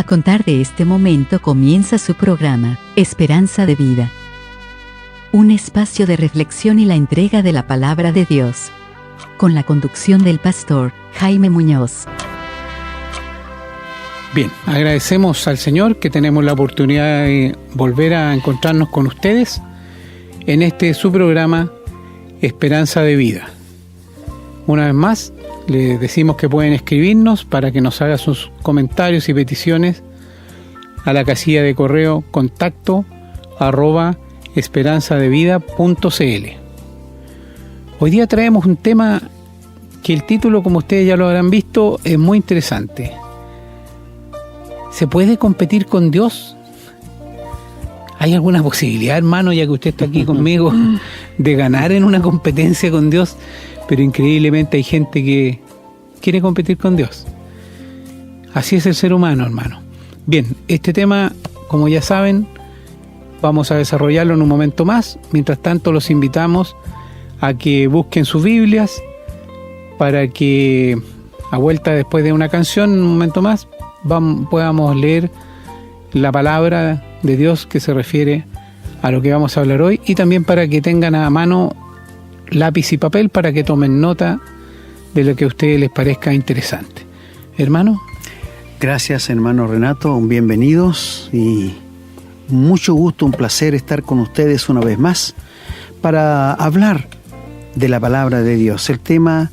A contar de este momento comienza su programa, Esperanza de Vida. Un espacio de reflexión y la entrega de la palabra de Dios. Con la conducción del pastor Jaime Muñoz. Bien, agradecemos al Señor que tenemos la oportunidad de volver a encontrarnos con ustedes en su programa Esperanza de Vida. Una vez más, les decimos que pueden escribirnos para que nos haga sus comentarios y peticiones a la casilla de correo contacto@esperanzadevida.cl. Hoy día traemos un tema que el título, como ustedes ya lo habrán visto, es muy interesante. ¿Se puede competir con Dios? ¿Hay alguna posibilidad, hermano, ya que usted está aquí conmigo, de ganar en una competencia con Dios? Pero increíblemente hay gente que quiere competir con Dios. Así es el ser humano, hermano. Bien, este tema, como ya saben, vamos a desarrollarlo en un momento más. Mientras tanto, los invitamos a que busquen sus Biblias para que, a vuelta después de una canción, en un momento más, podamos leer la palabra de Dios que se refiere a lo que vamos a hablar hoy, y también para que tengan a mano lápiz y papel para que tomen nota de lo que a ustedes les parezca interesante. Hermano. Gracias, hermano Renato, bienvenidos y mucho gusto, un placer estar con ustedes una vez más para hablar de la palabra de Dios. El tema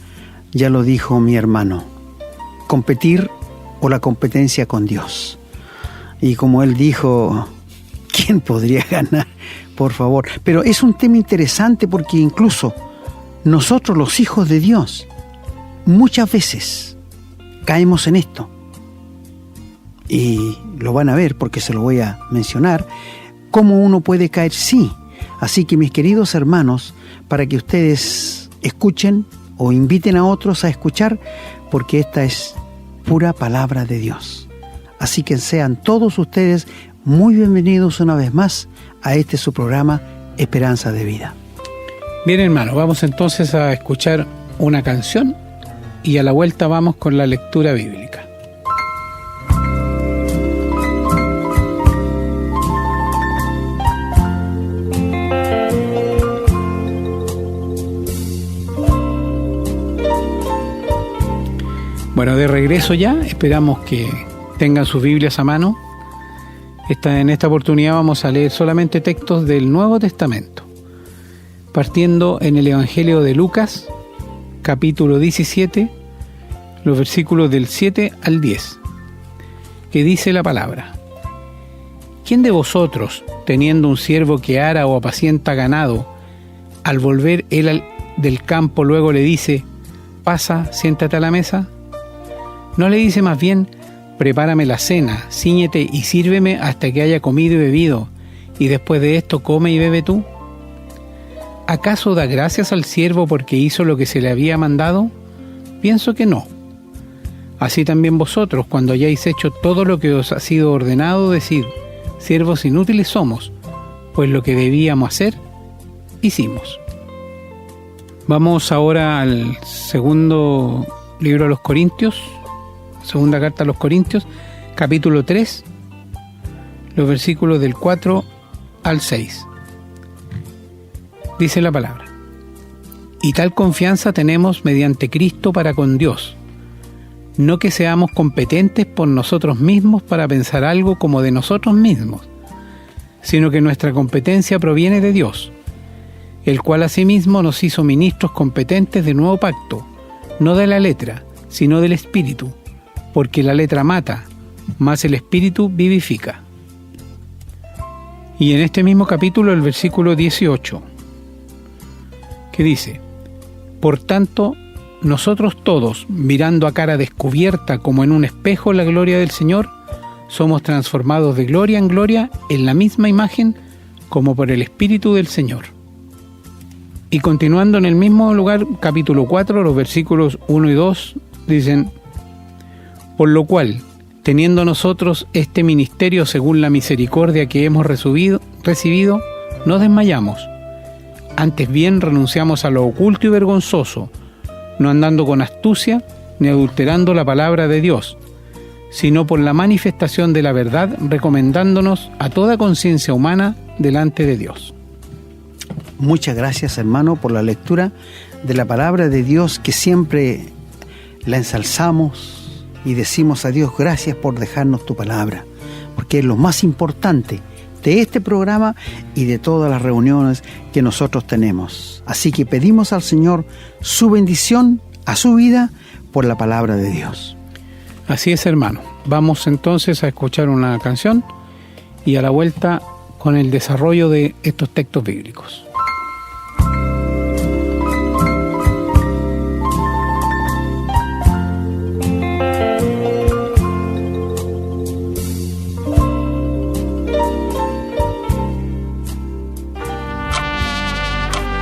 ya lo dijo mi hermano, competir o la competencia con Dios. Y como él dijo, ¿quién podría ganar? Por favor. Pero es un tema interesante porque incluso nosotros, los hijos de Dios, muchas veces caemos en esto. Y lo van a ver porque se lo voy a mencionar, cómo uno puede caer, sí. Así que, mis queridos hermanos, para que ustedes escuchen o inviten a otros a escuchar, porque esta es pura palabra de Dios. Así que sean todos ustedes muy bienvenidos una vez más a su programa Esperanza de Vida. Bien, hermano, vamos entonces a escuchar una canción y a la vuelta vamos con la lectura bíblica. Bueno, de regreso ya, esperamos que tengan sus Biblias a mano. En esta oportunidad vamos a leer solamente textos del Nuevo Testamento, partiendo en el Evangelio de Lucas, capítulo 17, los versículos del 7 al 10, que dice la palabra: ¿Quién de vosotros, teniendo un siervo que ara o apacienta ganado, al volver él del campo luego le dice, pasa, siéntate a la mesa? ¿No le dice más bien, prepárame la cena, cíñete y sírveme hasta que haya comido y bebido, y después de esto come y bebe tú? ¿Acaso da gracias al siervo porque hizo lo que se le había mandado? Pienso que no. Así también vosotros, cuando hayáis hecho todo lo que os ha sido ordenado, decid, siervos inútiles somos, pues lo que debíamos hacer, hicimos. Vamos ahora al segundo libro de los Corintios, segunda carta a los Corintios, capítulo 3, los versículos del 4 al 6. Dice la palabra: Y tal confianza tenemos mediante Cristo para con Dios, no que seamos competentes por nosotros mismos para pensar algo como de nosotros mismos, sino que nuestra competencia proviene de Dios, el cual asimismo nos hizo ministros competentes del nuevo pacto, no de la letra, sino del Espíritu, porque la letra mata, mas el Espíritu vivifica. Y en este mismo capítulo, el versículo 18, que dice: Por tanto, nosotros todos, mirando a cara descubierta como en un espejo la gloria del Señor, somos transformados de gloria en gloria en la misma imagen como por el Espíritu del Señor. Y continuando en el mismo lugar, capítulo 4, los versículos 1 y 2, dicen: Por lo cual, teniendo nosotros este ministerio según la misericordia que hemos recibido, no desmayamos. Antes bien renunciamos a lo oculto y vergonzoso, no andando con astucia, ni adulterando la palabra de Dios, sino por la manifestación de la verdad, recomendándonos a toda conciencia humana delante de Dios. Muchas gracias, hermano, por la lectura de la palabra de Dios, que siempre la ensalzamos y decimos a Dios gracias por dejarnos tu palabra, porque es lo más importante de este programa y de todas las reuniones que nosotros tenemos. Así que pedimos al Señor su bendición a su vida por la palabra de Dios. Así es, hermano. Vamos entonces a escuchar una canción y a la vuelta con el desarrollo de estos textos bíblicos.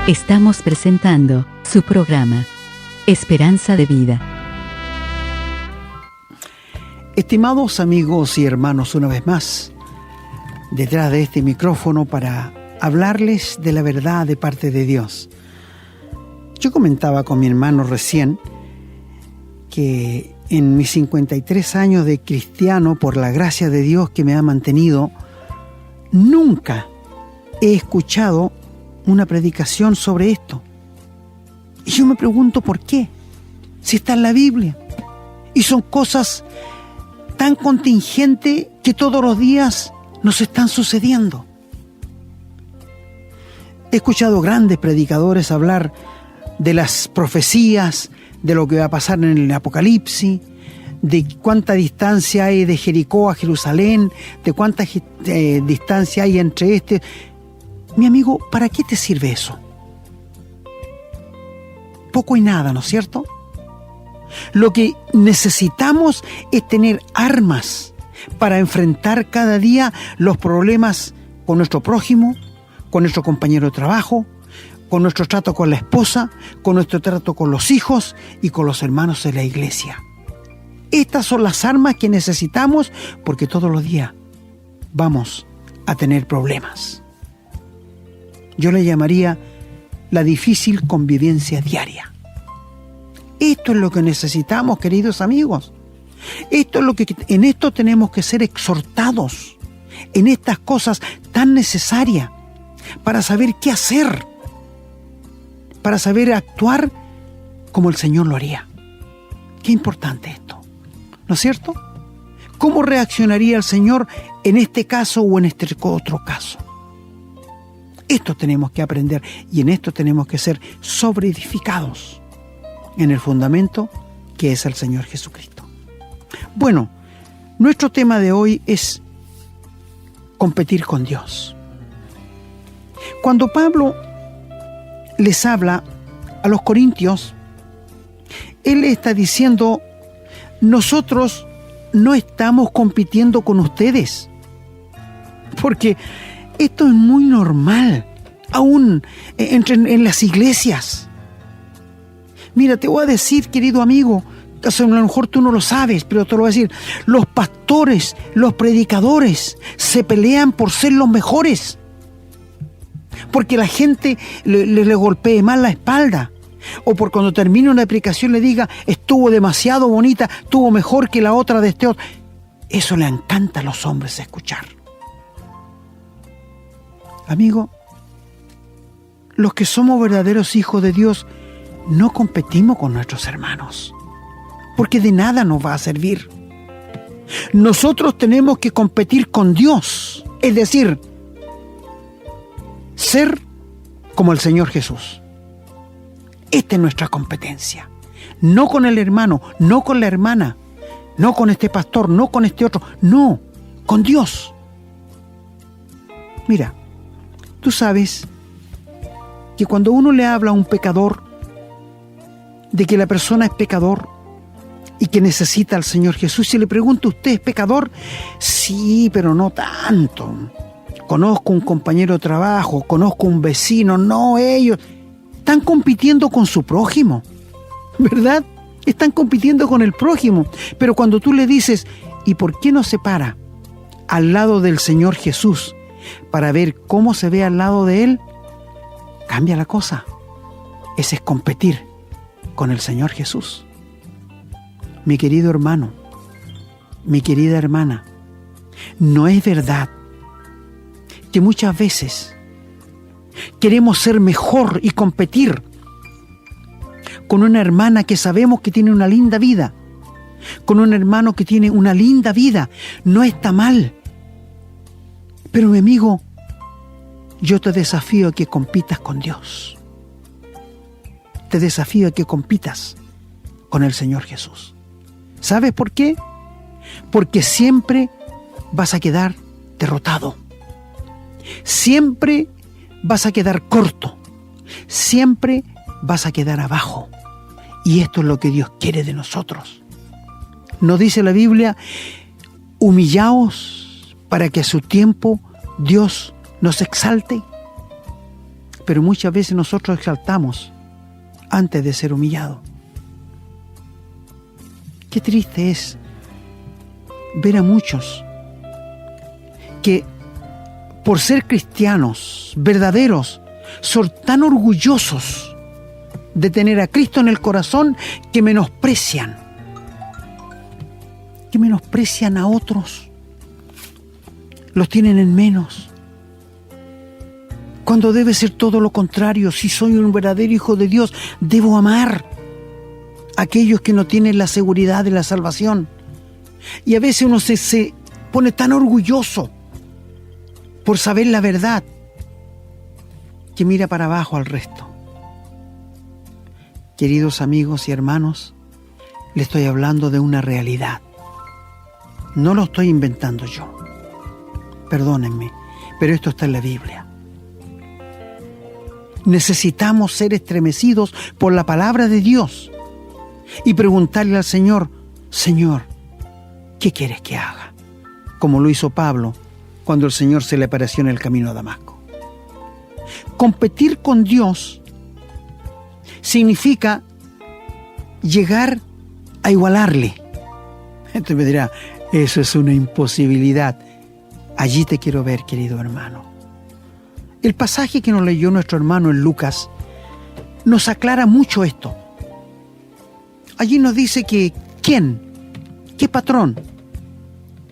Estamos presentando su programa, Esperanza de Vida. Estimados amigos y hermanos, una vez más, detrás de este micrófono para hablarles de la verdad de parte de Dios. Yo comentaba con mi hermano recién que en mis 53 años de cristiano, por la gracia de Dios que me ha mantenido, nunca he escuchado una predicación sobre esto. Y yo me pregunto por qué, si está en la Biblia. Y son cosas tan contingentes que todos los días nos están sucediendo. He escuchado grandes predicadores hablar de las profecías, de lo que va a pasar en el Apocalipsis, de cuánta distancia hay de Jericó a Jerusalén, de cuánta distancia hay entre Mi amigo, ¿para qué te sirve eso? Poco y nada, ¿no es cierto? Lo que necesitamos es tener armas para enfrentar cada día los problemas con nuestro prójimo, con nuestro compañero de trabajo, con nuestro trato con la esposa, con nuestro trato con los hijos y con los hermanos de la iglesia. Estas son las armas que necesitamos porque todos los días vamos a tener problemas. Yo le llamaría la difícil convivencia diaria. Esto es lo que necesitamos, queridos amigos. En esto tenemos que ser exhortados, en estas cosas tan necesarias, para saber qué hacer, para saber actuar como el Señor lo haría. Qué importante esto, ¿no es cierto? ¿Cómo reaccionaría el Señor en este caso o en este otro caso? Esto tenemos que aprender y en esto tenemos que ser sobreedificados en el fundamento que es el Señor Jesucristo. Bueno, nuestro tema de hoy es competir con Dios. Cuando Pablo les habla a los corintios, él está diciendo: nosotros no estamos compitiendo con ustedes, porque esto es muy normal, aún en las iglesias. Mira, te voy a decir, querido amigo, a lo mejor tú no lo sabes, pero te lo voy a decir. Los pastores, los predicadores se pelean por ser los mejores, porque la gente le golpee mal la espalda, o por cuando termine una predicación le diga: estuvo demasiado bonita, estuvo mejor que la otra de este otro. Eso le encanta a los hombres escuchar. Amigo, los que somos verdaderos hijos de Dios no competimos con nuestros hermanos, porque de nada nos va a servir. Nosotros tenemos que competir con Dios, es decir, ser como el Señor Jesús. Esta es nuestra competencia. No con el hermano, no con la hermana, no con este pastor, no con este otro, no, con Dios. Mira, tú sabes que cuando uno le habla a un pecador de que la persona es pecador y que necesita al Señor Jesús, y le pregunta: ¿usted es pecador? Sí, pero no tanto. Conozco un compañero de trabajo, conozco un vecino. No, ellos están compitiendo con su prójimo, ¿verdad? Están compitiendo con el prójimo. Pero cuando tú le dices: ¿y por qué no se para al lado del Señor Jesús para ver cómo se ve al lado de Él? Cambia la cosa. Ese es competir con el Señor Jesús. Mi querido hermano, mi querida hermana, ¿no es verdad que muchas veces queremos ser mejor y competir con una hermana que sabemos que tiene una linda vida, con un hermano que tiene una linda vida? No está mal. Pero mi amigo, yo te desafío a que compitas con Dios. Te desafío a que compitas con el Señor Jesús. ¿Sabes por qué? Porque siempre vas a quedar derrotado. Siempre vas a quedar corto. Siempre vas a quedar abajo. Y esto es lo que Dios quiere de nosotros. ¿No dice la Biblia: humillaos para que a su tiempo Dios nos exalte? Pero muchas veces nosotros exaltamos antes de ser humillados. Qué triste es ver a muchos que por ser cristianos verdaderos son tan orgullosos de tener a Cristo en el corazón que menosprecian a otros, los tienen en menos, cuando debe ser todo lo contrario. Si soy un verdadero hijo de Dios, debo amar a aquellos que no tienen la seguridad de la salvación. Y a veces uno se pone tan orgulloso por saber la verdad que mira para abajo al resto. Queridos amigos y hermanos, le estoy hablando de una realidad. No lo estoy inventando yo. Perdónenme, pero esto está en la Biblia. Necesitamos ser estremecidos por la palabra de Dios y preguntarle al Señor: Señor, ¿qué quieres que haga? Como lo hizo Pablo cuando el Señor se le apareció en el camino a Damasco. Competir con Dios significa llegar a igualarle. Entonces me dirá: eso es una imposibilidad. Allí te quiero ver, querido hermano. El pasaje que nos leyó nuestro hermano en Lucas nos aclara mucho esto. Allí nos dice que ¿quién? ¿Qué patrón?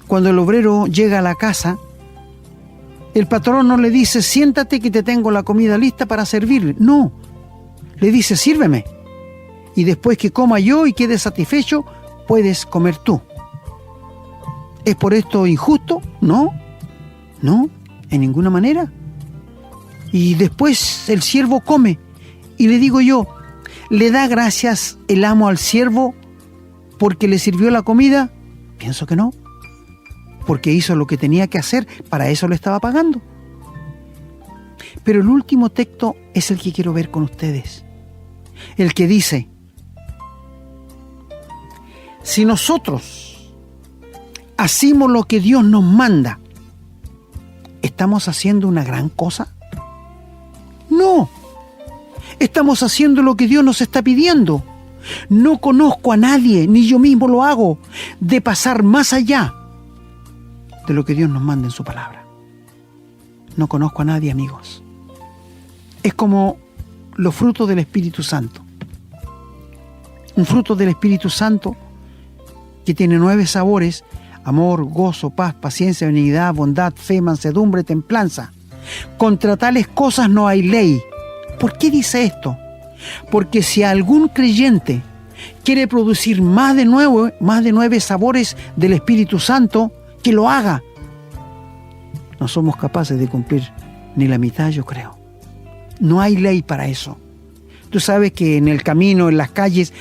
Cuando el obrero llega a la casa, el patrón no le dice: siéntate que te tengo la comida lista para servirle. No, le dice: sírveme. Y después que coma yo y quede satisfecho, puedes comer tú. ¿Es por esto injusto? No, en ninguna manera. Y después el siervo come. Y le digo yo: ¿le da gracias el amo al siervo porque le sirvió la comida? Pienso que no. Porque hizo lo que tenía que hacer, para eso le estaba pagando. Pero el último texto es el que quiero ver con ustedes. El que dice: si nosotros hacemos lo que Dios nos manda, ¿estamos haciendo una gran cosa? No. Estamos haciendo lo que Dios nos está pidiendo. No conozco a nadie, ni yo mismo lo hago, de pasar más allá de lo que Dios nos manda en su palabra. No conozco a nadie, amigos. Es como los frutos del Espíritu Santo. Un fruto del Espíritu Santo que tiene 9 sabores: amor, gozo, paz, paciencia, benignidad, bondad, fe, mansedumbre, templanza. Contra tales cosas no hay ley. ¿Por qué dice esto? Porque si algún creyente quiere producir más de 9 sabores del Espíritu Santo, que lo haga. No somos capaces de cumplir ni la mitad, yo creo. No hay ley para eso. Tú sabes que en el camino, en las calles,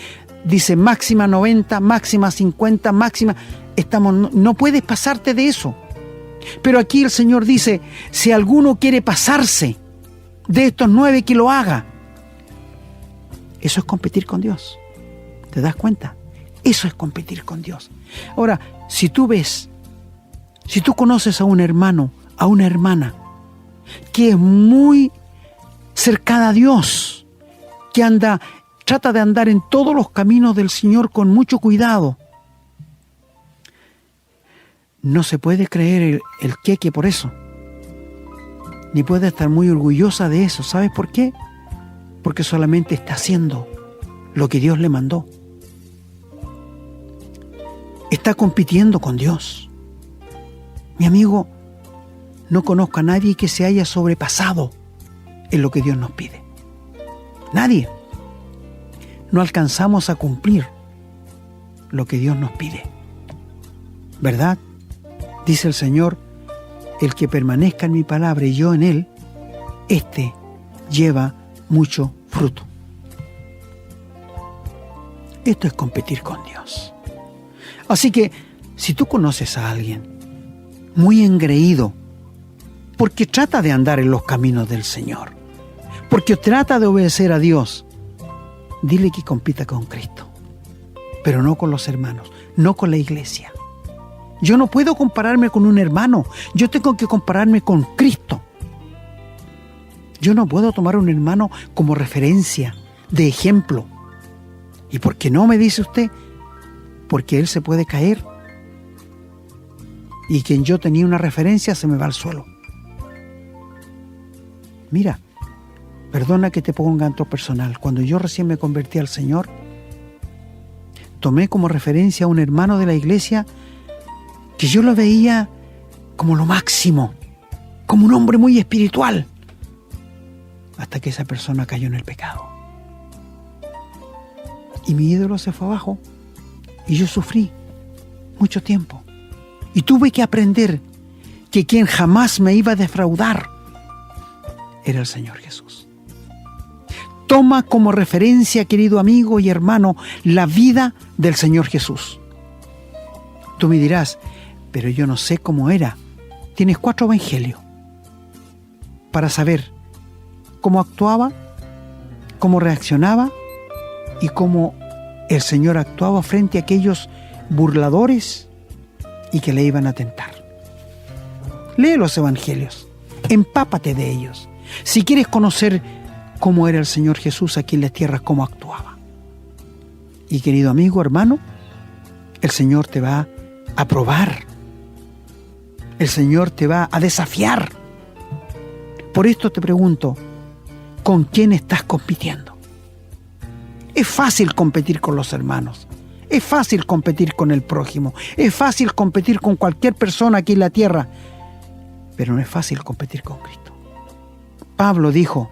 dice máxima 90, máxima 50, máxima. No puedes pasarte de eso. Pero aquí el Señor dice: si alguno quiere pasarse de estos 9, que lo haga. Eso es competir con Dios. ¿Te das cuenta? Eso es competir con Dios. Ahora, si tú conoces a un hermano, a una hermana que es muy cercana a Dios, que trata de andar en todos los caminos del Señor con mucho cuidado, no se puede creer el queque por eso, ni puede estar muy orgullosa de eso. ¿Sabes por qué? Porque solamente está haciendo lo que Dios le mandó. está compitiendo con Dios. Mi amigo, no conozco a nadie que se haya sobrepasado en lo que Dios nos pide. Nadie. No alcanzamos a cumplir lo que Dios nos pide. ¿Verdad? Dice el Señor, el que permanezca en mi palabra y yo en él, este lleva mucho fruto. Esto es competir con Dios. Así que, si tú conoces a alguien muy engreído, porque trata de andar en los caminos del Señor, porque trata de obedecer a Dios, dile que compita con Cristo, pero no con los hermanos, no con la iglesia. Yo no puedo compararme con un hermano, yo tengo que compararme con Cristo. Yo no puedo tomar a un hermano como referencia, de ejemplo. ¿Y por qué no, me dice usted? Porque él se puede caer y quien yo tenía una referencia se me va al suelo. Mira, perdona que te ponga en tanto personal. Cuando yo recién me convertí al Señor, tomé como referencia a un hermano de la iglesia que yo lo veía como lo máximo, como un hombre muy espiritual, hasta que esa persona cayó en el pecado. Y mi ídolo se fue abajo y yo sufrí mucho tiempo. Y tuve que aprender que quien jamás me iba a defraudar era el Señor Jesús. Toma como referencia, querido amigo y hermano, la vida del Señor Jesús. Tú me dirás, pero yo no sé cómo era. Tienes 4 evangelios para saber cómo actuaba, cómo reaccionaba y cómo el Señor actuaba frente a aquellos burladores y que le iban a tentar. Lee los evangelios, empápate de ellos. Si quieres conocer cómo era el Señor Jesús aquí en la tierra, cómo actuaba. Y querido amigo, hermano, el Señor te va a probar. El Señor te va a desafiar. Por esto te pregunto, ¿con quién estás compitiendo? Es fácil competir con los hermanos. Es fácil competir con el prójimo. Es fácil competir con cualquier persona aquí en la tierra. Pero no es fácil competir con Cristo. Pablo dijo,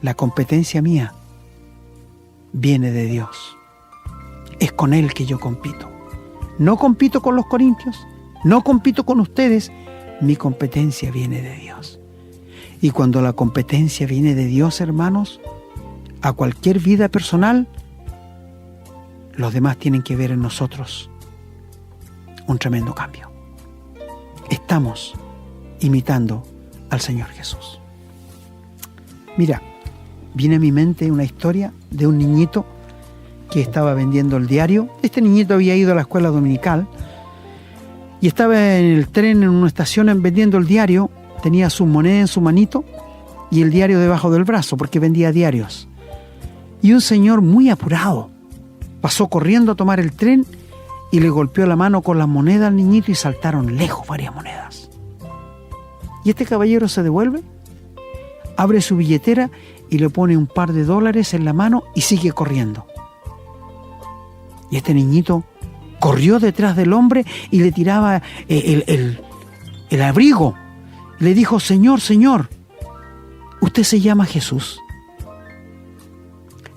la competencia mía viene de Dios. Es con Él que yo compito. No compito con los corintios, no compito con ustedes. Mi competencia viene de Dios. Y cuando la competencia viene de Dios, hermanos, a cualquier vida personal, los demás tienen que ver en nosotros un tremendo cambio. Estamos imitando al Señor Jesús. Mira, viene a mi mente una historia de un niñito que estaba vendiendo el diario. Este niñito había ido a la escuela dominical y estaba en el tren en una estación vendiendo el diario. Tenía su moneda en su manito y el diario debajo del brazo porque vendía diarios. Y un señor muy apurado pasó corriendo a tomar el tren y le golpeó la mano con las monedas al niñito y saltaron lejos varias monedas. Y este caballero se devuelve, abre su billetera y le pone un par de dólares en la mano y sigue corriendo. Y este niñito corrió detrás del hombre y le tiraba el abrigo. Le dijo, Señor, Señor, usted se llama Jesús.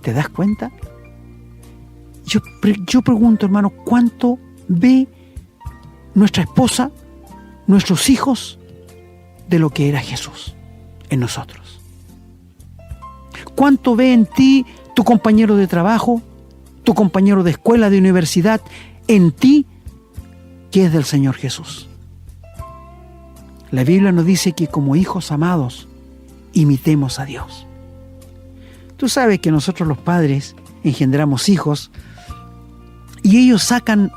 ¿Te das cuenta? Yo pregunto, hermano, ¿cuánto ve nuestra esposa, nuestros hijos, de lo que era Jesús en nosotros? ¿Cuánto ve en ti tu compañero de trabajo, tu compañero de escuela, de universidad, en ti que es del Señor Jesús? La Biblia nos dice que como hijos amados imitemos a Dios. Tú sabes que nosotros los padres engendramos hijos y ellos sacan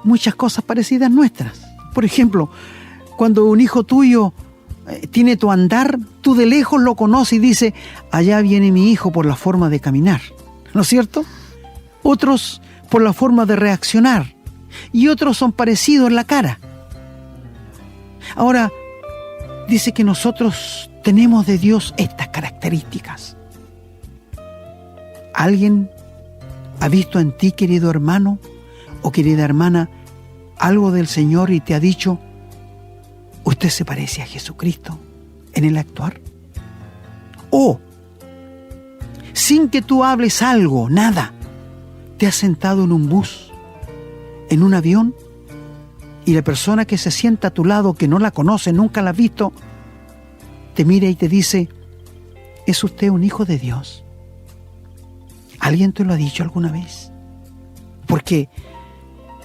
muchas cosas parecidas nuestras. Por ejemplo, cuando un hijo tuyo tiene tu andar, tú de lejos lo conoces y dices, allá viene mi hijo por la forma de caminar, ¿no es cierto? Otros por la forma de reaccionar y otros son parecidos en la cara. Ahora, dice que nosotros tenemos de Dios estas características. ¿Alguien ha visto en ti, querido hermano, o querida hermana, algo del Señor y te ha dicho, usted se parece a Jesucristo en el actuar. O, sin que tú hables algo, nada, te has sentado en un bus, en un avión, y la persona que se sienta a tu lado, que no la conoce, nunca la ha visto, te mira y te dice, ¿es usted un hijo de Dios? ¿Alguien te lo ha dicho alguna vez? Porque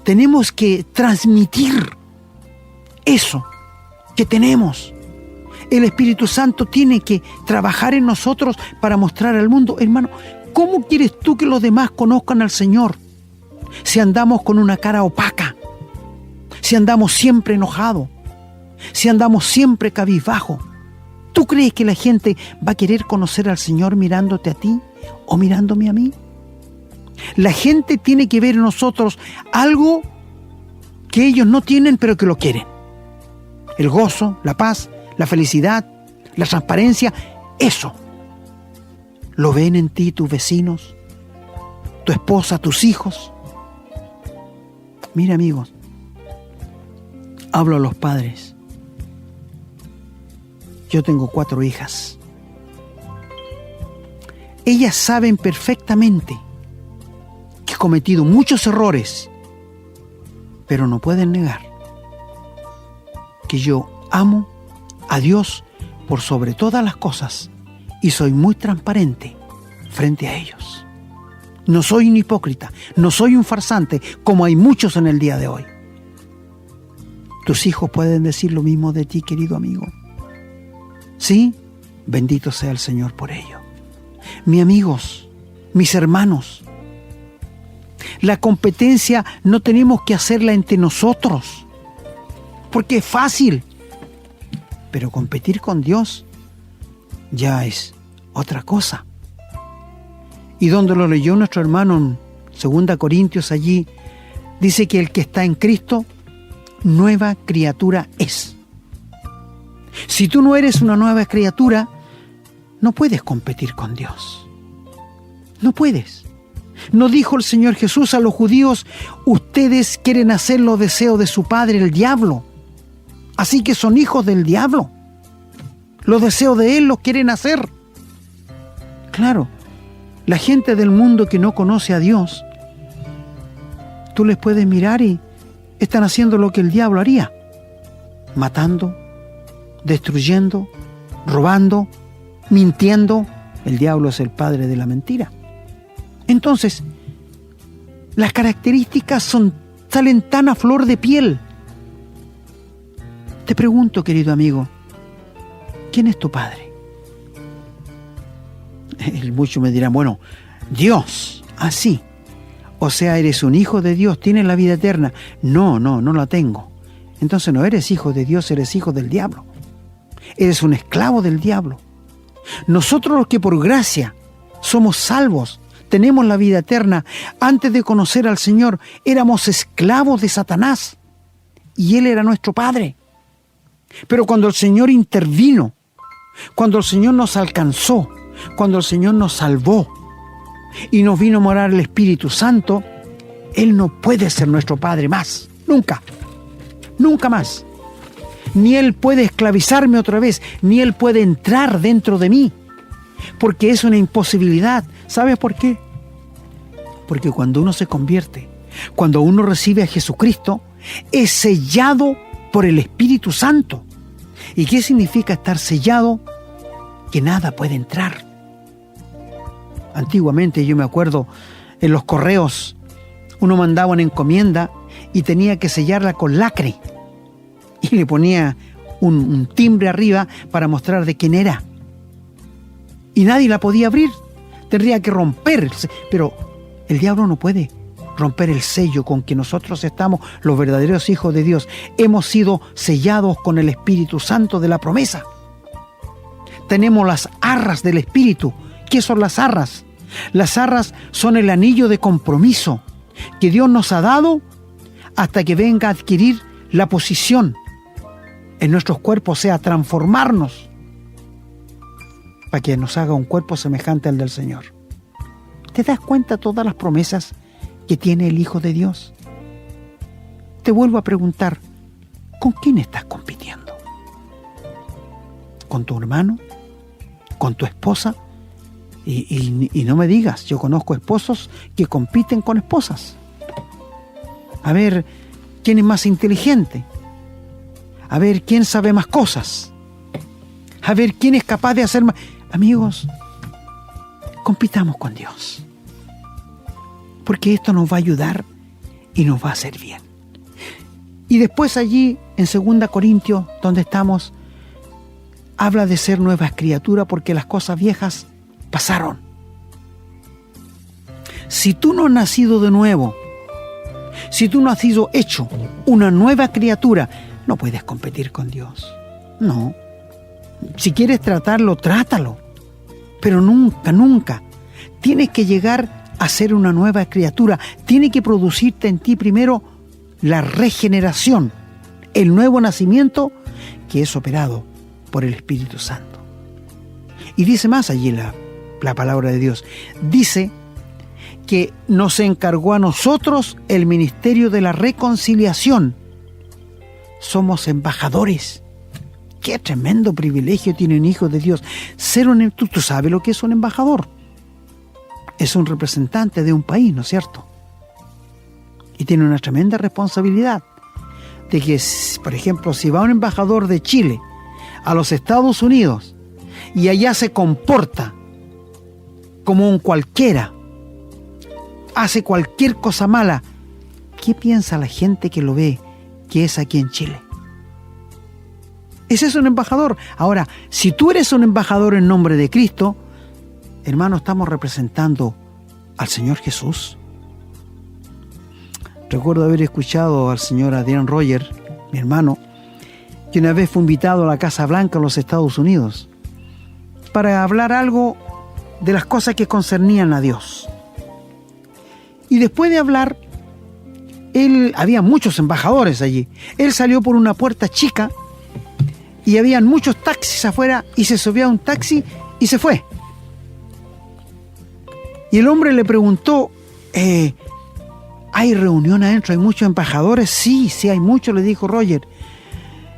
tenemos que transmitir eso que tenemos. El Espíritu Santo tiene que trabajar en nosotros para mostrar al mundo. Hermano, ¿cómo quieres tú que los demás conozcan al Señor si andamos con una cara opaca? Si andamos siempre enojados, si andamos siempre cabizbajo. ¿Tú crees que la gente va a querer conocer al Señor mirándote a ti o mirándome a mí? La gente tiene que ver en nosotros algo que ellos no tienen pero que lo quieren. El gozo, la paz, la felicidad, la transparencia, eso. ¿Lo ven en ti tus vecinos, tu esposa, tus hijos? Mira, amigos, hablo a los padres. Yo tengo 4 hijas. Ellas saben perfectamente que he cometido muchos errores, pero no pueden negar que yo amo a Dios por sobre todas las cosas y soy muy transparente frente a ellos. No soy un hipócrita, no soy un farsante, como hay muchos en el día de hoy. Tus hijos pueden decir lo mismo de ti, querido amigo. Sí, bendito sea el Señor por ello. Mis amigos, mis hermanos, la competencia no tenemos que hacerla entre nosotros, porque es fácil. Pero competir con Dios ya es otra cosa. Y donde lo leyó nuestro hermano en 2 Corintios allí, dice que el que está en Cristo, nueva criatura es. Si tú no eres una nueva criatura, no puedes competir con Dios. No puedes. ¿No dijo el Señor Jesús a los judíos, ustedes quieren hacer los deseos de su padre, el diablo? Así que son hijos del diablo. Los deseos de él los quieren hacer. Claro, la gente del mundo que no conoce a Dios, tú les puedes mirar y están haciendo lo que el diablo haría. Matando, destruyendo, robando, mintiendo. El diablo es el padre de la mentira. Entonces, las características salen tan a flor de piel. Te pregunto, querido amigo, ¿quién es tu padre? Muchos me dirán, bueno, Dios, así. O sea, eres un hijo de Dios, tienes la vida eterna. No la tengo. Entonces no eres hijo de Dios, eres hijo del diablo. Eres un esclavo del diablo. Nosotros los que por gracia somos salvos, tenemos la vida eterna, antes de conocer al Señor éramos esclavos de Satanás y Él era nuestro Padre. Pero cuando el Señor intervino, cuando el Señor nos alcanzó, cuando el Señor nos salvó y nos vino a morar el Espíritu Santo, Él no puede ser nuestro Padre más, nunca, nunca más. Ni Él puede esclavizarme otra vez, ni Él puede entrar dentro de mí, porque es una imposibilidad. ¿Sabes por qué? Porque cuando uno se convierte, cuando uno recibe a Jesucristo, es sellado por el Espíritu Santo. ¿Y qué significa estar sellado? Que nada puede entrar. Antiguamente, yo me acuerdo, en los correos, uno mandaba una encomienda y tenía que sellarla con lacre. Y le ponía un timbre arriba para mostrar de quién era. Y nadie la podía abrir. Tendría que romperse. Pero el diablo no puede romper el sello con que nosotros estamos, los verdaderos hijos de Dios. Hemos sido sellados con el Espíritu Santo de la promesa. Tenemos las arras del Espíritu. ¿Qué son las arras? Las arras son el anillo de compromiso que Dios nos ha dado hasta que venga a adquirir la posición en nuestros cuerpos, o sea, transformarnos para que nos haga un cuerpo semejante al del Señor. ¿Te das cuenta todas las promesas que tiene el Hijo de Dios? te vuelvo a preguntar, ¿con quién estás compitiendo? ¿Con tu hermano? ¿Con tu esposa? Y no me digas, yo conozco esposos que compiten con esposas. A ver, ¿quién es más inteligente? A ver, ¿quién sabe más cosas? A ver, ¿quién es capaz de hacer más? Amigos, compitamos con Dios. Porque esto nos va a ayudar y nos va a hacer bien. Y después allí, en 2 Corintios, donde estamos, habla de ser nuevas criaturas porque las cosas viejas pasaron. Si tú no has nacido de nuevo, si tú no has sido hecho una nueva criatura, no puedes competir con Dios. No. Si quieres tratarlo, trátalo. Pero nunca, nunca. Tienes que llegar a ser una nueva criatura. Tiene que producirte en ti primero la regeneración, el nuevo nacimiento que es operado por el Espíritu Santo. Y dice más allí la palabra de Dios. Dice que nos encargó a nosotros el ministerio de la reconciliación. Somos embajadores. Qué tremendo privilegio tiene un hijo de Dios. Tú sabes lo que es un embajador. Es un representante de un país, ¿no es cierto? Y tiene una tremenda responsabilidad de que, por ejemplo, si va un embajador de Chile a los Estados Unidos y allá se comporta como un cualquiera, hace cualquier cosa mala, ¿qué piensa la gente que lo ve que es aquí en Chile? Ese es un embajador. Ahora, si tú eres un embajador en nombre de Cristo, hermano, estamos representando al Señor Jesús. Recuerdo haber escuchado al señor Adrian Rogers, mi hermano, que una vez fue invitado a la Casa Blanca en los Estados Unidos para hablar algo de las cosas que concernían a Dios. Y después de hablar, había muchos embajadores allí. Él salió por una puerta chica y habían muchos taxis afuera y se subió a un taxi y se fue. Y el hombre le preguntó, ¿hay reunión adentro? ¿Hay muchos embajadores? Sí, hay muchos, le dijo Roger.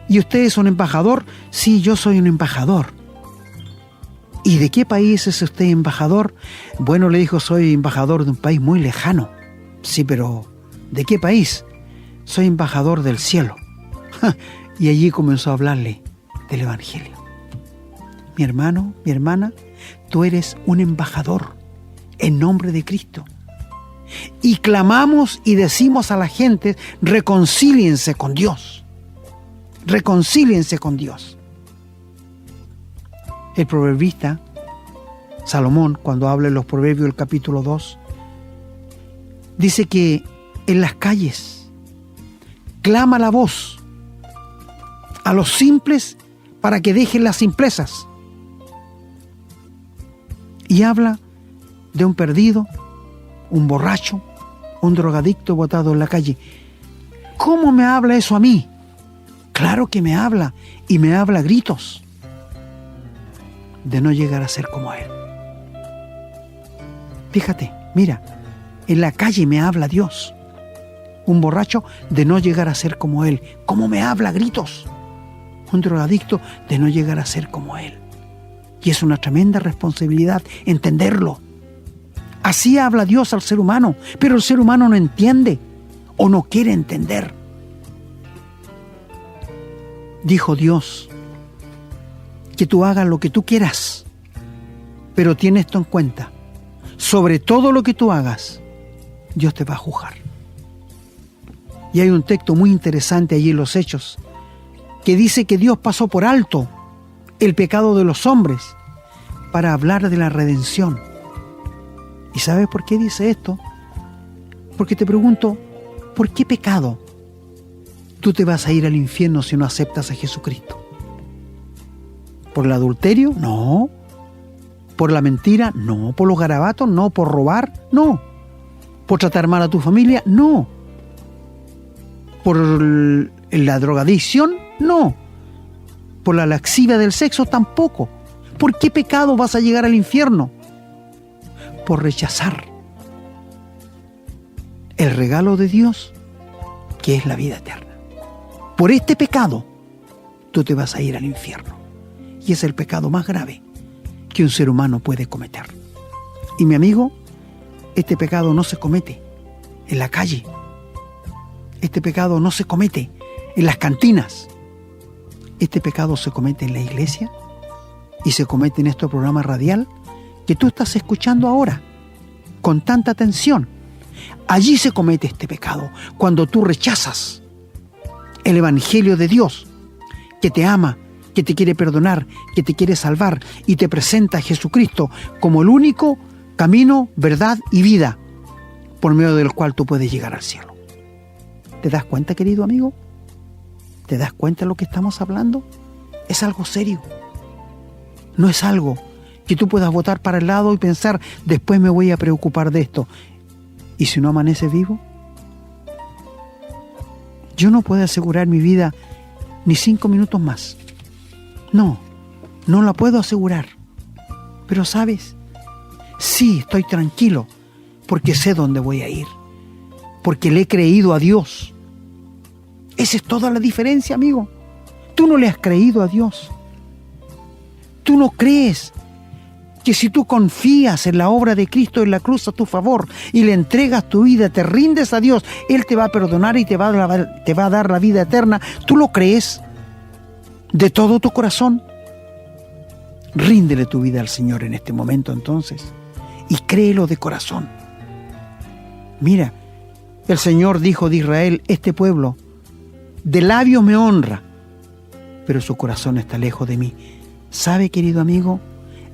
¿Y usted es un embajador? Sí, yo soy un embajador. ¿Y de qué país es usted embajador? Bueno, le dijo, soy embajador de un país muy lejano. Sí, pero ¿de qué país? Soy embajador del cielo. Y allí comenzó a hablarle del Evangelio. Mi hermano, mi hermana, tú eres un embajador en nombre de Cristo. Y clamamos y decimos a la gente, reconcíliense con Dios. Reconcíliense con Dios. El proverbista Salomón, cuando habla en los Proverbios del capítulo 2, dice que en las calles clama la voz a los simples para que dejen las simplezas. Y habla de un perdido, un borracho, un drogadicto botado en la calle. ¿Cómo me habla eso a mí? Claro que me habla, y me habla a gritos, de no llegar a ser como él. Fíjate, mira, en la calle me habla Dios. Un borracho, de no llegar a ser como él. ¿Cómo me habla a gritos? Un drogadicto, de no llegar a ser como él. Y es una tremenda responsabilidad entenderlo. Así habla Dios al ser humano, pero el ser humano no entiende o no quiere entender. Dijo Dios que tú hagas lo que tú quieras, pero tiene esto en cuenta: sobre todo lo que tú hagas, Dios te va a juzgar. Y hay un texto muy interesante allí en los Hechos que dice que Dios pasó por alto el pecado de los hombres para hablar de la redención. ¿Y sabes por qué dice esto? Porque te pregunto, ¿por qué pecado tú te vas a ir al infierno si no aceptas a Jesucristo? ¿Por el adulterio? No. ¿Por la mentira? No. ¿Por los garabatos? No. ¿Por robar? No. ¿Por tratar mal a tu familia? No. ¿Por la drogadicción? No. ¿Por la laxivia del sexo? Tampoco. ¿Por qué pecado vas a llegar al infierno? Por rechazar el regalo de Dios que es la vida eterna. Por este pecado, tú te vas a ir al infierno. Y es el pecado más grave que un ser humano puede cometer. Y mi amigo, este pecado no se comete en la calle. Este pecado no se comete en las cantinas. Este pecado se comete en la iglesia y se comete en este programa radial que tú estás escuchando ahora con tanta atención. Allí se comete este pecado cuando tú rechazas el Evangelio de Dios, que te ama, que te quiere perdonar, que te quiere salvar y te presenta a Jesucristo como el único camino, verdad y vida por medio del cual tú puedes llegar al cielo. ¿Te das cuenta, querido amigo? ¿Te das cuenta de lo que estamos hablando? Es algo serio. No es algo que tú puedas botar para el lado y pensar, después me voy a preocupar de esto. ¿Y si no amaneces vivo? Yo no puedo asegurar mi vida ni 5 minutos más. No la puedo asegurar. Pero ¿sabes? Sí, estoy tranquilo porque sé dónde voy a ir. Porque le he creído a Dios. Esa es toda la diferencia, amigo. Tú no le has creído a Dios. Tú no crees que si tú confías en la obra de Cristo en la cruz a tu favor y le entregas tu vida, te rindes a Dios, Él te va a perdonar y te va a dar la vida eterna. ¿Tú lo crees de todo tu corazón? Ríndele tu vida al Señor en este momento entonces y créelo de corazón. Mira, el Señor dijo de Israel, este pueblo de labios me honra, pero su corazón está lejos de mí. ¿Sabe, querido amigo?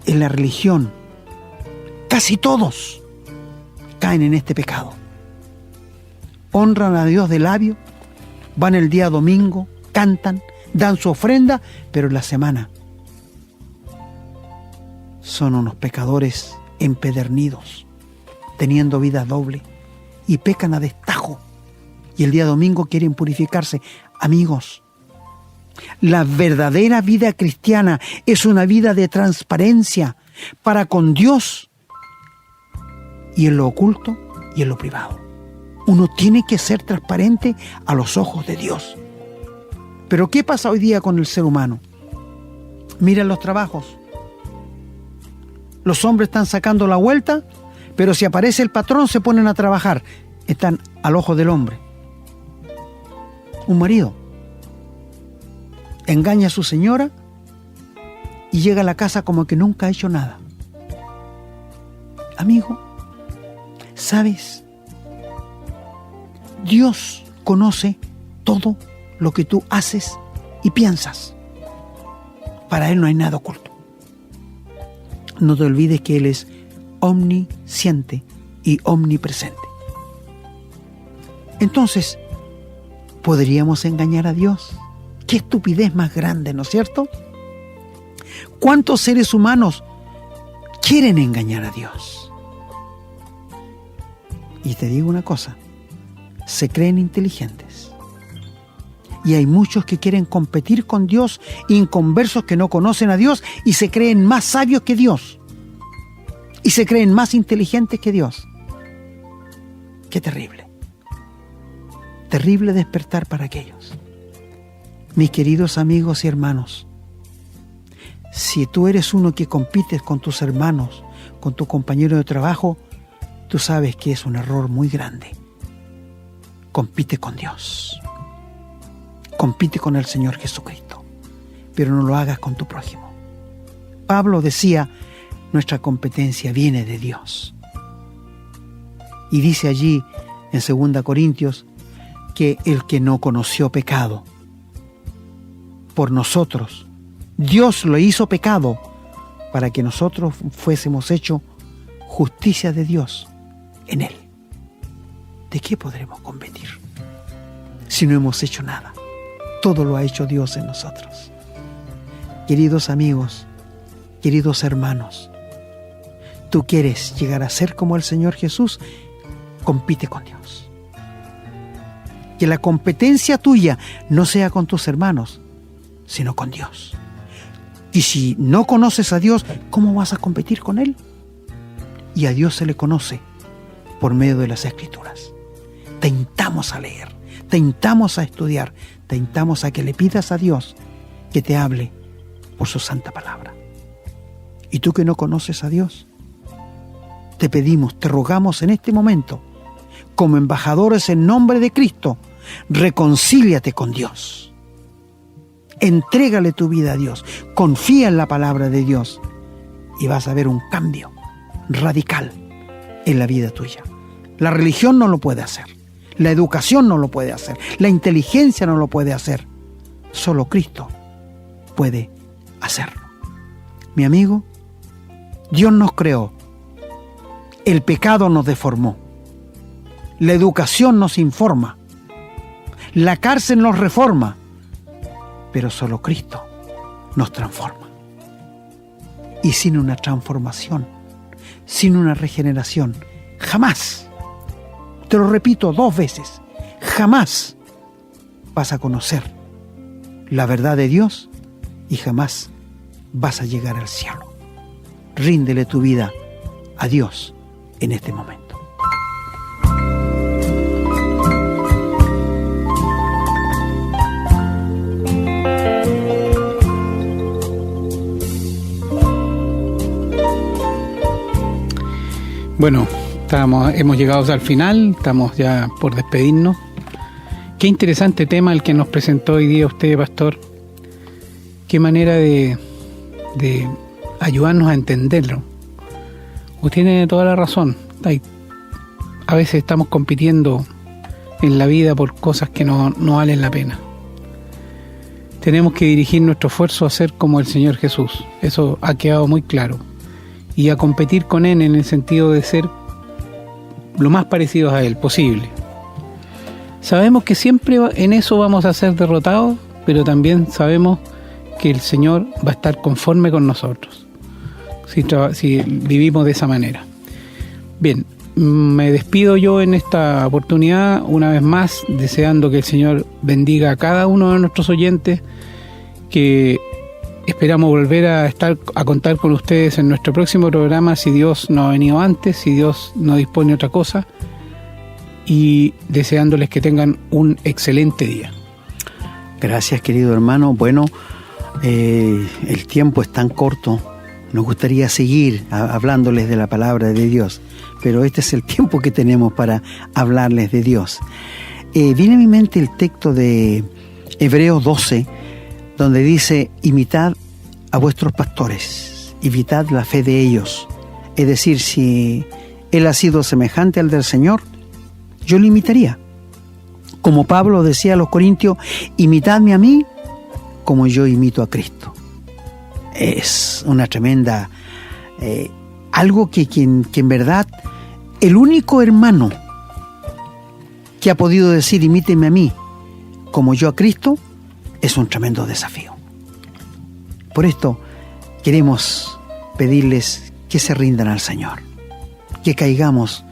En la religión, casi todos caen en este pecado. Honran a Dios de labio, van el día domingo, cantan, dan su ofrenda, pero en la semana son unos pecadores empedernidos, teniendo vida doble, y pecan a destajo. Y el día domingo quieren purificarse. Amigos, la verdadera vida cristiana es una vida de transparencia para con Dios y en lo oculto y en lo privado. Uno tiene que ser transparente a los ojos de Dios. Pero ¿qué pasa hoy día con el ser humano? Mira los trabajos. Los hombres están sacando la vuelta, pero si aparece el patrón se ponen a trabajar. Están al ojo del hombre. Un marido engaña a su señora y llega a la casa como que nunca ha hecho nada. Amigo, ¿sabes? Dios conoce todo lo que tú haces y piensas. Para Él no hay nada oculto. No te olvides que Él es omnisciente y omnipresente. Entonces, ¿podríamos engañar a Dios? ¡Qué estupidez más grande!, ¿no es cierto? ¿Cuántos seres humanos quieren engañar a Dios? Y te digo una cosa, se creen inteligentes. Y hay muchos que quieren competir con Dios, inconversos que no conocen a Dios y se creen más sabios que Dios. Y se creen más inteligentes que Dios. ¡Qué terrible! Terrible despertar para aquellos. Mis queridos amigos y hermanos, si tú eres uno que compites con tus hermanos, con tu compañero de trabajo, tú sabes que es un error muy grande. Compite con Dios. Compite con el Señor Jesucristo, pero no lo hagas con tu prójimo. Pablo decía, nuestra competencia viene de Dios. Y dice allí en 2 Corintios que el que no conoció pecado, por nosotros, Dios lo hizo pecado para que nosotros fuésemos hechos justicia de Dios en Él. ¿De qué podremos competir si no hemos hecho nada? Todo lo ha hecho Dios en nosotros. Queridos amigos, queridos hermanos, tú quieres llegar a ser como el Señor Jesús, compite con Dios. Que la competencia tuya no sea con tus hermanos, sino con Dios. Y si no conoces a Dios, ¿cómo vas a competir con Él? Y a Dios se le conoce por medio de las Escrituras. Te invitamos a leer, te invitamos a estudiar, te invitamos a que le pidas a Dios que te hable por su santa palabra. Y tú que no conoces a Dios, te pedimos, te rogamos en este momento, como embajadores en nombre de Cristo, reconcíliate con Dios. Entrégale tu vida a Dios, confía en la palabra de Dios y vas a ver un cambio radical en la vida tuya. La religión no lo puede hacer, la educación no lo puede hacer, la inteligencia no lo puede hacer. Solo Cristo puede hacerlo. Mi amigo, Dios nos creó, el pecado nos deformó, la educación nos informa, la cárcel nos reforma, pero solo Cristo nos transforma. Y sin una transformación, sin una regeneración, jamás, te lo repito 2 veces, jamás vas a conocer la verdad de Dios y jamás vas a llegar al cielo. Ríndele tu vida a Dios en este momento. Bueno, hemos llegado al final, estamos ya por despedirnos. Qué interesante tema el que nos presentó hoy día usted, pastor. Qué manera de ayudarnos a entenderlo. Usted tiene toda la razón. A veces estamos compitiendo en la vida por cosas que no valen la pena. Tenemos que dirigir nuestro esfuerzo a ser como el Señor Jesús. Eso ha quedado muy claro. Y a competir con Él en el sentido de ser lo más parecidos a Él posible. Sabemos que siempre en eso vamos a ser derrotados, pero también sabemos que el Señor va a estar conforme con nosotros si vivimos de esa manera. Bien, me despido yo en esta oportunidad una vez más, deseando que el Señor bendiga a cada uno de nuestros oyentes, que esperamos volver a contar con ustedes en nuestro próximo programa, si Dios no ha venido antes, si Dios no dispone otra cosa, y deseándoles que tengan un excelente día. Gracias, querido hermano. Bueno, el tiempo es tan corto, nos gustaría seguir hablándoles de la palabra de Dios, pero este es el tiempo que tenemos para hablarles de Dios. Viene a mi mente el texto de Hebreos 12, donde dice: imitad a vuestros pastores, imitad la fe de ellos. Es decir, si Él ha sido semejante al del Señor, yo lo imitaría. Como Pablo decía a los Corintios: imitadme a mí como yo imito a Cristo. Es una tremenda, algo que en verdad, el único hermano que ha podido decir imíteme a mí como yo a Cristo, es un tremendo desafío. Por esto queremos pedirles que se rindan al Señor, que caigamos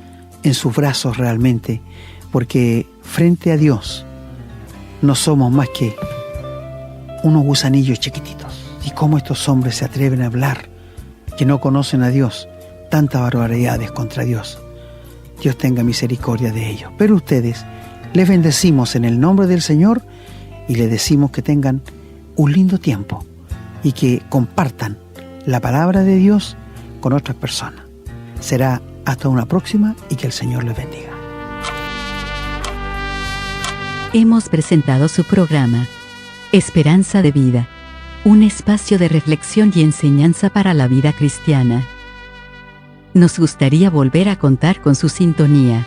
en sus brazos realmente, porque frente a Dios no somos más que unos gusanillos chiquititos. Y cómo estos hombres se atreven a hablar, que no conocen a Dios, tantas barbaridades contra Dios. Dios tenga misericordia de ellos. Pero ustedes, les bendecimos en el nombre del Señor y les decimos que tengan un lindo tiempo y que compartan la palabra de Dios con otras personas. Será hasta una próxima y que el Señor les bendiga. Hemos presentado su programa Esperanza de Vida, un espacio de reflexión y enseñanza para la vida cristiana. Nos gustaría volver a contar con su sintonía.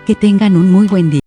Que tengan un muy buen día.